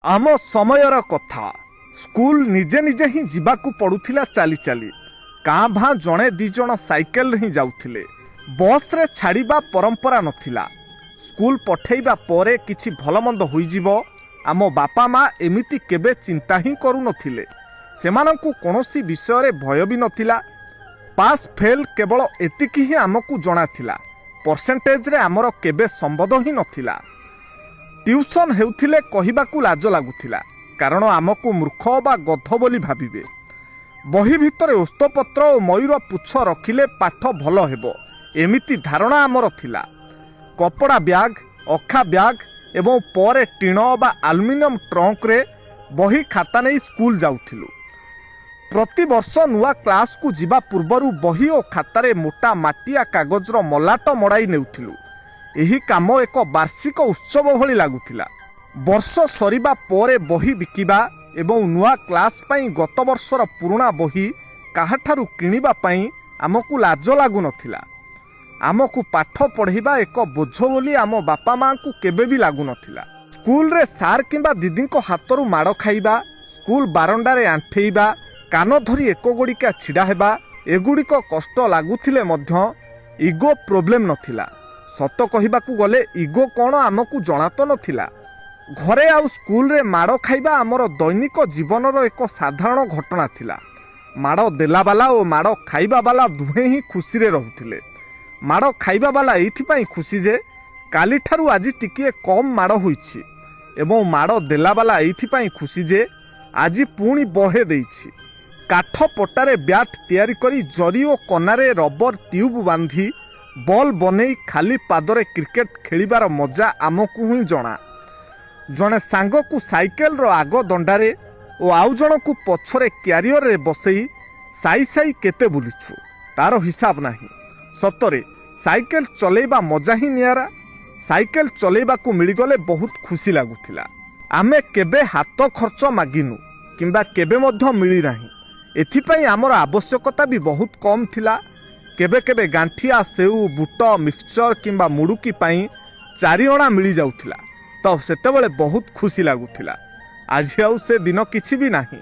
आम समयर कथा स्कूल निजे निजे ही जीवाकू पड़ुथिला चली चली काँ भाँ जड़े दिज साइकेल ही जाउथिले। बस रे छाड़िबा परंपरा नथिला। स्कूल पठेइबा परे किछि भलमंद होइजिबो आम बापा माँ एमिति केबे चिंता ही करू नथिले। सेमानंकु कोनोसी विषय रे भय भी नथिला। पास फेल केवल एतिकी ही आमकू जଣା थिला। परसेंटेज रे आमर केबे संबंध ही नथिला। ट्यूशन हेउथिले कहिबाकू लाज लागुथिला कारण आमकू मूर्ख बा गध बोली भाबिबे। बही भितरे ओस्तपत्र और मयूर पुछ रखिले पाठ भल हेबो एमिति धारणा आमर थिला। कपड़ा ब्याग अखा ब्याग एवं परे टीण बा आलुमिनियम ट्रंक रे बही खाता नहीं स्कूल जाउथिलु। प्रति वर्ष नुआ क्लास को जिबा पूर्वरु बही और खातारे मोटा माटिया कागजर मलाट मड़ाई नेउथिलु। एही काम एक वार्षिक उत्सव भली लागुथिला। वर्ष सरिबा परे बही बिकिबा एवं नुआ क्लास पई गत वर्षर पुराना बही काहाठारु किनिबा पई आमकू लाज लागु नथिला। आमकू पाठ पढ़ाइबा एक बोझ बोली आम बापा माँ को केबे भी लागु नथिला। स्कूल रे सार किंबा दीदी हाथरू माड़ खाइबा, स्कूल बारंडारे आंठेइबा, कान धरी एक गोड़िका छिड़ा हेबा एगुड़िक कष्ट लागुथिले मध्य इगो प्रोब्लेम नथिला। सत कहिबाकू गले इगो कौन आमकू जଣା तो नथिला। घरे आउ स्कूल रे माड़ खाइबा आमर दैनिक जीवनर एक साधारण घटना थिला। माड़ देला बाला और माड़ खाइबा बाला दुहे ही खुशी रे रहुथिले। माड़ खाइबा बाला एइथिपाई खुशी जे काली ठारू आजी टिकिए कम माड़ होईछि एवं माड़ देला बाला एइथिपाई खुशी जे आजी पुणी बहे देइछि। काठ पटारे ब्याट तैयारी करी जरी और कनारे रबर ट्यूब बांधी बॉल बनेई खाली पादरे क्रिकेट खेलिबार मजा आमकू ही जଣା। जणे सांग को साइकेल रो आग दंडारे और आउ जण को पछरे क्यारियर रे बसई साई साई केते बुलिछु तार हिसाब नाही। सतरे साइकेल चलेबा मजा ही नियारा। साइकेल चलेबा को मिलिगले बहुत खुशी लागुथिला। आमे केबे हाथ खर्च मागिनु किंबा केबे मध्य मिली नाही। एथिपाई आमर आवश्यकता भी बहुत कम थिला। केबे केबे गांठिया सेऊ बुट मिक्सचर किंबा मुड़ुकी पाई 4 अणा मिली जाउथिला। तो सेतेबेले बहुत खुशी लागुथिला। आज आउ से दिन किछि भी नाही।